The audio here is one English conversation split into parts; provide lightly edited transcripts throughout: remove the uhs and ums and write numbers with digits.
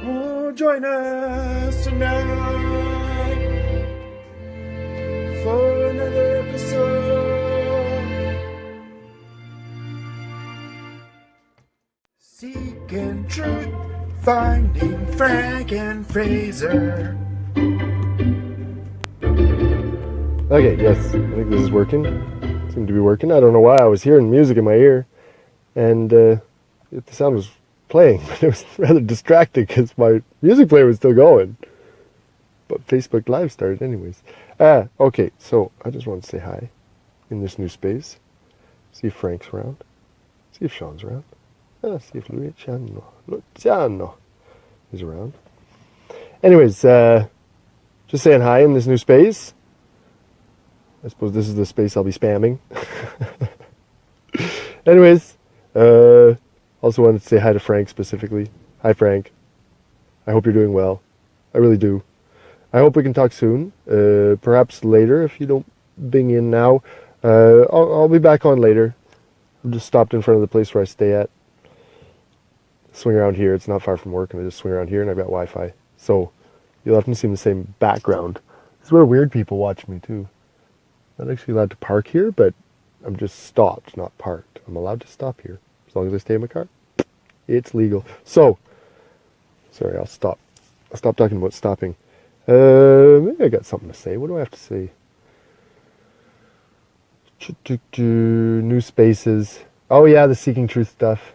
Oh, join us tonight for another episode. Seeking truth, finding Frank and Fraser. Okay, yes, I think this is working. Seemed to be working. I don't know why. I was hearing music in my ear, and the sound was playing, but it was rather distracting because my music player was still going. But Facebook Live started anyways. Okay, so I just want to say hi in this new space. See if Frank's around. See if Sean's around. See if Luciano is around. Anyways, just saying hi in this new space. I suppose this is the space I'll be spamming. Anyways, also wanted to say hi to Frank specifically. Hi, Frank. I hope you're doing well. I really do. I hope we can talk soon. Perhaps later if you don't bing in now. I'll be back on later. I just stopped in front of the place where I stay at. Swing around here. It's not far from work, and I just swing around here, and I've got Wi-Fi. So you'll often see the same background. This is where weird people watch me too. Not actually allowed to park here, but I'm just stopped, not parked. I'm allowed to stop here. As long as I stay in my car, it's legal. So, sorry, I'll stop. I'll stop talking about stopping. Maybe I got something to say. What do I have to say? New spaces. Oh yeah, the Seeking Truth stuff.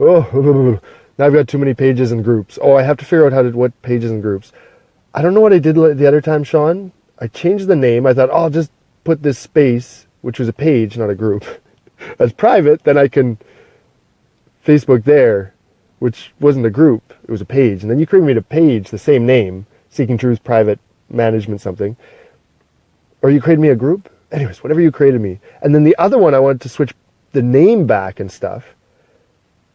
Oh, now I've got too many pages and groups. Oh, I have to figure out what pages and groups. I don't know what I did the other time, Sean. I changed the name. I thought, oh, I'll just put this space, which was a page, not a group, as private. Then I can Facebook there, which wasn't a group. It was a page. And then you created me a page, the same name, Seeking Truth Private Management something. Or you created me a group. Anyways, whatever you created me. And then the other one, I wanted to switch the name back and stuff.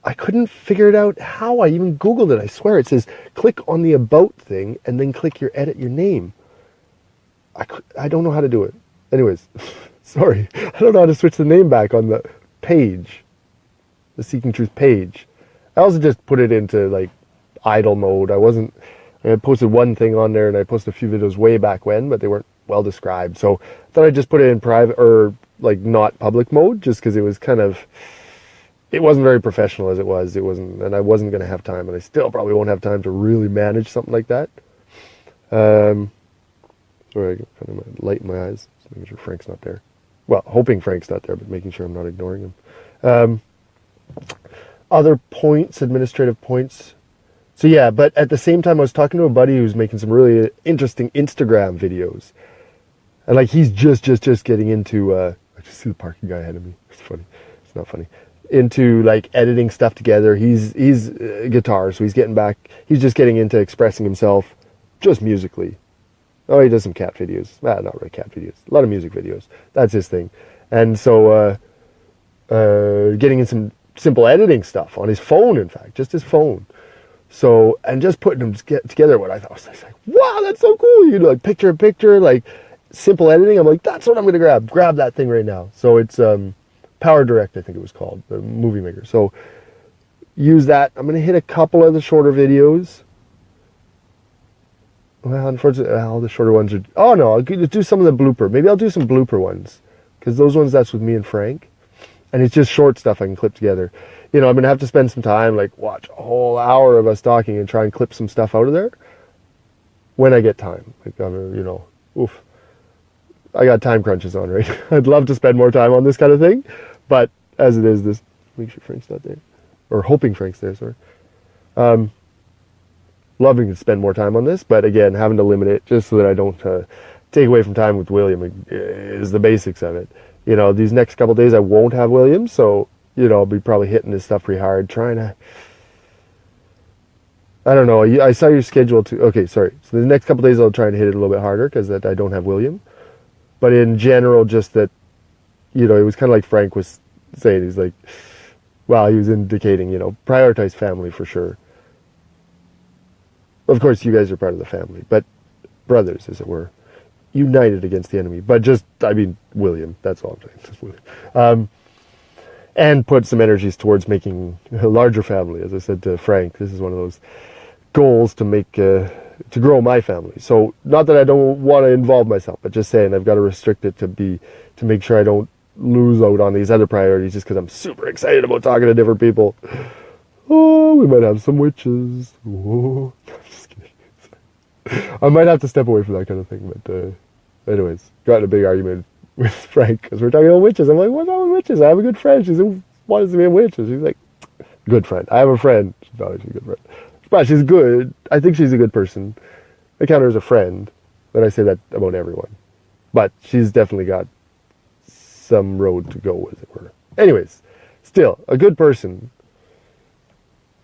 I couldn't figure it out how. I even Googled it. I swear it says click on the about thing and then click edit your name. I don't know how to do it. Anyways, sorry. I don't know how to switch the name back on the page. The Seeking Truth page. I also just put it into like idle mode. I posted one thing on there and I posted a few videos way back when, but they weren't well described. So I thought I'd just put it in private or like not public mode just because it was it wasn't very professional as it was. It wasn't, and I wasn't going to have time, and I still probably won't have time to really manage something like that. Sorry, I got kind of light in my eyes. Just making sure Frank's not there. Well, hoping Frank's not there, but making sure I'm not ignoring him. Other points, administrative points. So yeah, but at the same time, I was talking to a buddy who's making some really interesting Instagram videos, and like he's just getting into. I just see the parking guy ahead of me. It's funny. It's not funny. Into like editing stuff together. He's guitar, so he's just getting into expressing himself just musically. Oh, he does some cat videos. Not really cat videos. A lot of music videos. That's his thing. And so getting in some simple editing stuff on his phone, in fact, just his phone. So, and just putting them together, what I thought was like, wow, that's so cool. You know, like picture in picture, like simple editing. I'm like, that's what I'm going to grab. Grab that thing right now. So it's Power Direct, I think it was called, the movie maker. So use that. I'm going to hit a couple of the shorter videos. Well, unfortunately, all the shorter ones are... Oh, no, I'll do some of the blooper. Maybe I'll do some blooper ones. Because those ones, that's with me and Frank. And it's just short stuff I can clip together. You know, I'm going to have to spend some time, like, watch a whole hour of us talking and try and clip some stuff out of there. When I get time. Like, you know, oof. I got time crunches on, right? I'd love to spend more time on this kind of thing. But as it is, make sure Frank's not there. Or hoping Frank's there, sorry. Loving to spend more time on this, but again, having to limit it just so that I don't take away from time with William is the basics of it. You know, these next couple days I won't have William, so, you know, I'll be probably hitting this stuff pretty hard, trying to... I don't know, I saw your schedule too. Okay, sorry. So the next couple days I'll try to hit it a little bit harder because I don't have William. But in general, just that, you know, it was kind of like Frank was saying, he's like, well, he was indicating, you know, prioritize family for sure. Of course, you guys are part of the family, but brothers, as it were, united against the enemy. But just, I mean, William, that's all I'm saying. Just William. and put some energies towards making a larger family. As I said to Frank, this is one of those goals to make, to grow my family. So not that I don't want to involve myself, but just saying I've got to restrict it to make sure I don't lose out on these other priorities just because I'm super excited about talking to different people. Oh, we might have some witches. Whoa. I'm just kidding. I might have to step away from that kind of thing, but anyways, got in a big argument with Frank because we're talking about witches. I'm like, what's wrong with witches? I have a good friend. She's wants to be a witch. And she's like, good friend. I have a friend. She's not actually a good friend. But she's good. I think she's a good person. I count her as a friend. And I say that about everyone. But she's definitely got some road to go, as it were. Anyways, still, a good person.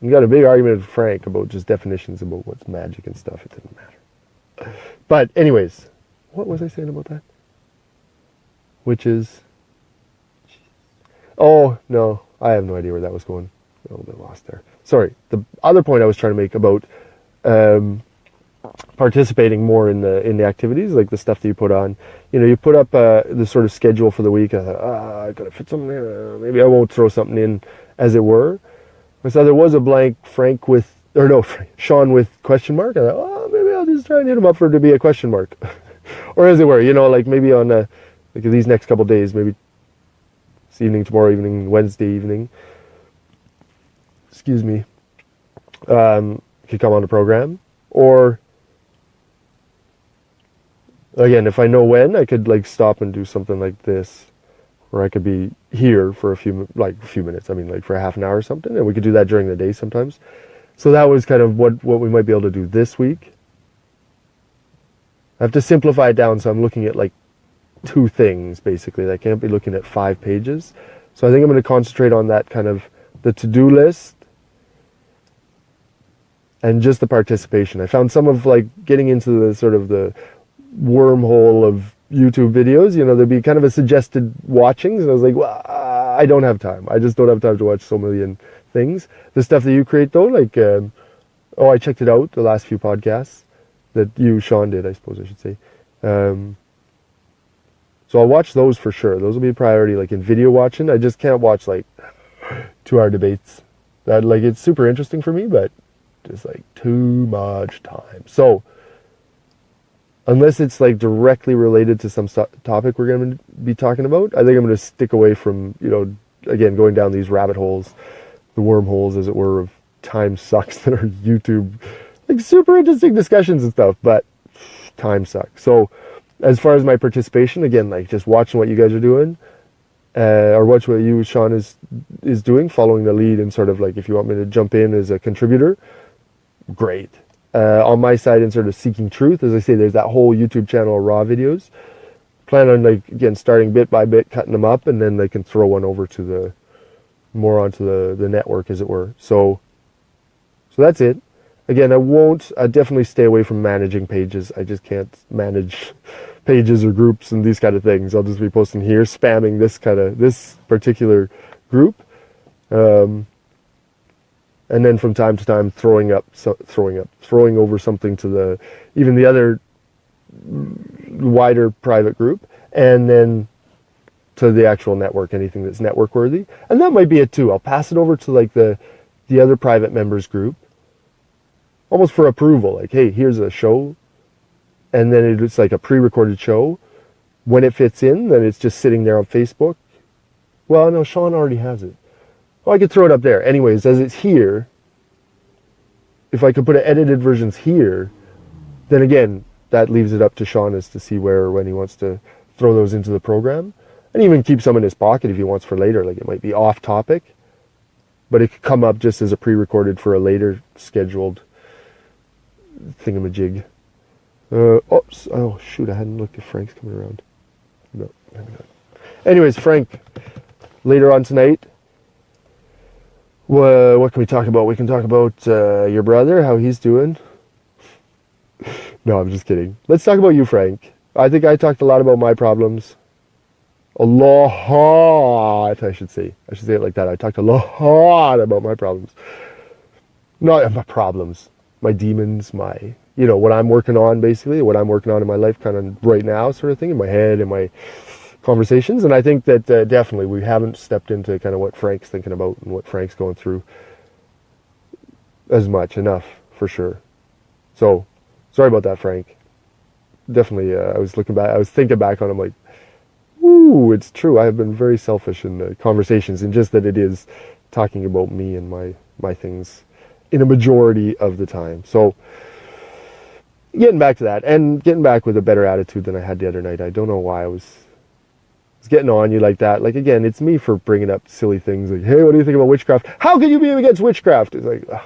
We got a big argument with Frank about just definitions about what's magic and stuff. It didn't matter. But anyways, what was I saying about that? Witches. Oh, no. I have no idea where that was going. A little bit lost there. Sorry. The other point I was trying to make about participating more in the activities, like the stuff that you put on. You know, you put up the sort of schedule for the week. I thought, I gotta fit something in. Maybe I won't throw something in, as it were. So there was a blank Sean with question mark. I thought, maybe I'll just try and hit him up for it to be a question mark. Or as it were, you know, like maybe on like these next couple of days, maybe this evening, tomorrow evening, Wednesday evening, excuse me, could come on the program. Or again, if I know when, I could like stop and do something like this, where I could be here for a few minutes. I mean, like for a half an hour or something, and we could do that during the day sometimes. So that was kind of what we might be able to do this week. I have to simplify it down, so I'm looking at like 2 things basically. I can't be looking at 5 pages. So I think I'm going to concentrate on that kind of the to-do list and just the participation. I found some of like getting into the sort of the wormhole of YouTube videos, you know, there'd be kind of a suggested watchings, and I was like, well, I don't have time. I just don't have time to watch so million things. The stuff that you create though, like, I checked it out, the last few podcasts that Sean did, I suppose I should say. So I'll watch those for sure. Those will be a priority, like in video watching. I just can't watch like 2-hour debates. That like, it's super interesting for me, but just like too much time. So unless it's like directly related to some topic we're going to be talking about, I think I'm going to stick away from, you know, again, going down these rabbit holes, the wormholes, as it were, of time sucks that are YouTube, like super interesting discussions and stuff, but time sucks. So as far as my participation, again, like just watching what you guys are doing, or watch what you, Sean, is doing, following the lead, and sort of like, if you want me to jump in as a contributor, great. On my side, in sort of Seeking Truth, as I say, there's that whole YouTube channel of raw videos. Plan on, like, again, starting bit by bit, cutting them up, and then they can throw one over to onto the network, as it were. So that's it. Again, I definitely stay away from managing pages. I just can't manage pages or groups and these kind of things. I'll just be posting here, spamming this particular group. And then from time to time throwing over something to even the other wider private group, and then to the actual network, anything that's network worthy. And that might be it too. I'll pass it over to like the other private members group, almost for approval. Like, hey, here's a show, and then it's like a pre-recorded show. When it fits in, then it's just sitting there on Facebook. Well, no, Sean already has it. Well, I could throw it up there. Anyways, as it's here, if I could put edited versions here, then again, that leaves it up to Sean as to see where or when he wants to throw those into the program. And even keep some in his pocket if he wants for later. Like, it might be off topic, but it could come up just as a pre-recorded for a later scheduled thingamajig. Oh, shoot, I hadn't looked if Frank's coming around. No, maybe not. Anyways, Frank, later on tonight, what can we talk about? We can talk about your brother, how he's doing. No, I'm just kidding. Let's talk about you, Frank. I think I talked a lot about my problems. A lot, I should say. I should say it like that. I talked a lot about my problems. Not my problems. My demons, what I'm working on, basically. What I'm working on in my life kind of right now, sort of thing. In my head, in my conversations. And I think that definitely we haven't stepped into kind of what Frank's thinking about and what Frank's going through as much enough, for sure. So sorry about that, Frank. Definitely, I was thinking back on him like, ooh, it's true. I have been very selfish in the conversations, and just that it is talking about me and my things in a majority of the time. So getting back to that, and getting back with a better attitude than I had the other night. I don't know why I was getting on you like that. Like, again, it's me for bringing up silly things like, hey, what do you think about witchcraft? How can you be against witchcraft? It's like, oh,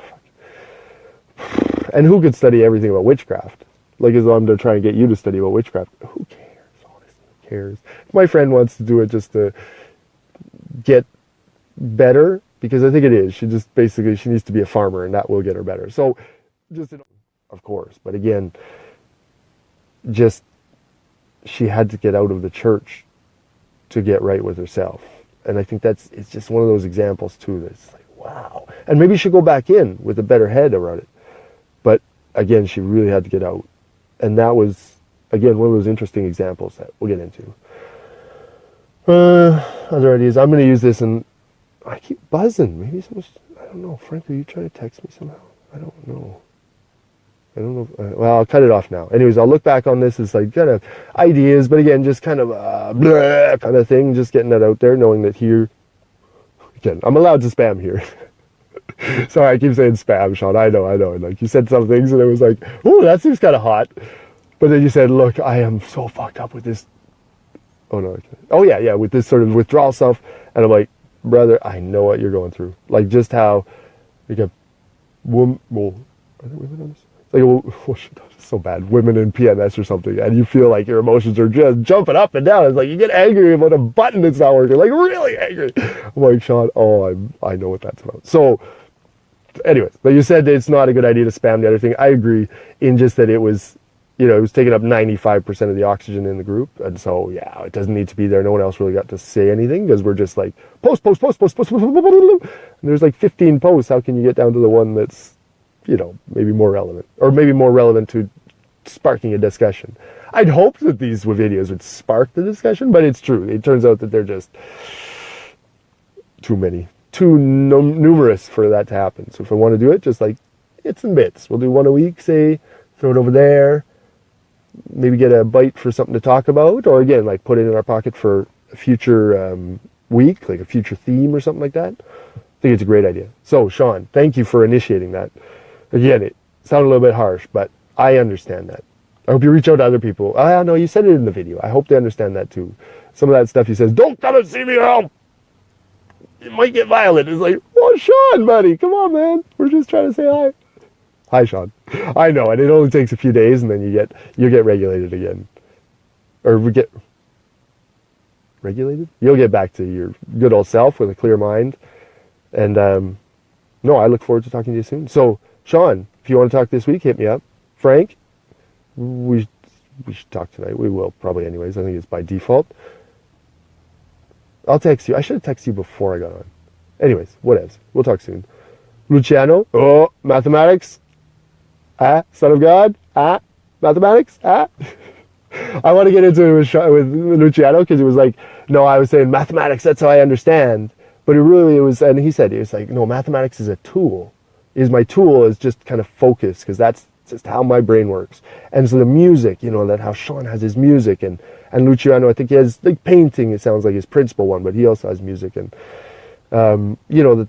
fuck. And who could study everything about witchcraft? Like, as though I'm to try and get you to study about witchcraft. Who cares? Honestly, who cares? If my friend wants to do it just to get better, because I think it is. She needs to be a farmer, and that will get her better. So, of course. But again, she had to get out of the church to get right with herself. And I think it's just one of those examples too, that's like, wow. And maybe she'll go back in with a better head around it. But again, she really had to get out. And that was, again, one of those interesting examples that we'll get into. Other ideas. I'm going to use this, and I keep buzzing. Maybe someone's, I don't know. Frank, are you trying to text me somehow? I don't know. Well, I'll cut it off now. Anyways, I'll look back on this as like kind of ideas, but again, just kind of bleh kind of thing, just getting that out there, knowing that here, again, I'm allowed to spam here. Sorry, I keep saying spam, Sean. I know. And like, you said some things, and it was like, oh, that seems kind of hot. But then you said, look, I am so fucked up with this. Oh, no. Okay. Oh, yeah, with this sort of withdrawal stuff. And I'm like, brother, I know what you're going through. Like, just how, like, are there women on this? Like, oh shit, that's so bad. Women in PMS or something, and you feel like your emotions are just jumping up and down. It's like you get angry about a button that's not working, like really angry. I'm like, Sean, I know what that's about. So, anyways, but you said that it's not a good idea to spam the other thing. I agree, in just that it was, it was taking up 95% of the oxygen in the group, and so yeah, it doesn't need to be there. No one else really got to say anything because we're just like post. And there's like 15 posts. How can you get down to the one that's maybe more relevant, or maybe more relevant to sparking a discussion? I'd hope that these videos would spark the discussion, but it's true. It turns out that they're just too numerous for that to happen. So if I want to do it, just like bits and bits. We'll do one a week, say, throw it over there, maybe get a bite for something to talk about, or again, like put it in our pocket for a future week, like a future theme or something like that. I think it's a great idea. So, Sean, thank you for initiating that. Again, it sounded a little bit harsh, but I understand that. I hope you reach out to other people. No, you said it in the video. I hope they understand that too. Some of that stuff he says, don't come and see me help. It might get violent. It's like, oh, Sean, buddy, come on, man. We're just trying to say hi. Hi, Sean. I know, and it only takes a few days, and then you get regulated again. Or we get regulated? You'll get back to your good old self with a clear mind. And no, I look forward to talking to you soon. So, Sean, if you want to talk this week, hit me up. Frank, we should talk tonight. We will, probably anyways. I think it's by default. I'll text you. I should have texted you before I got on. Anyways, whatevs. We'll talk soon. Luciano, mathematics. Son of God. Mathematics. I want to get into it with Luciano, because it was like, no, I was saying mathematics, that's how I understand. But it was, and he said, it was like, no, mathematics is a tool. My tool is just kind of focus, because that's just how my brain works. And so the music, that how Sean has his music, and Luciano, I think he has like painting, it sounds like his principal one, but he also has music, and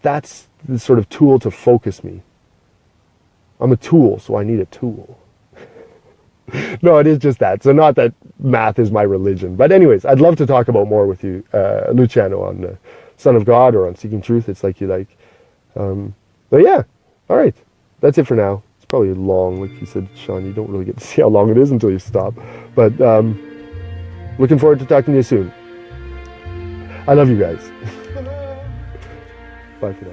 that's the sort of tool to focus me. I'm a tool, so I need a tool. No, it is just that. So not that math is my religion. But anyways, I'd love to talk about more with you, Luciano, on Son of God or on Seeking Truth. It's like you like. But yeah, all right. That's it for now. It's probably long. Like you said, Sean, you don't really get to see how long it is until you stop. But looking forward to talking to you soon. I love you guys. Bye for now.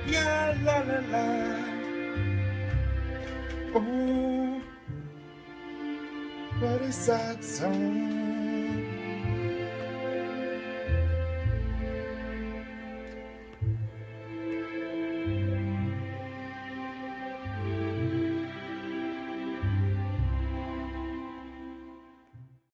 Yeah, la la la. Oh, what a sad song.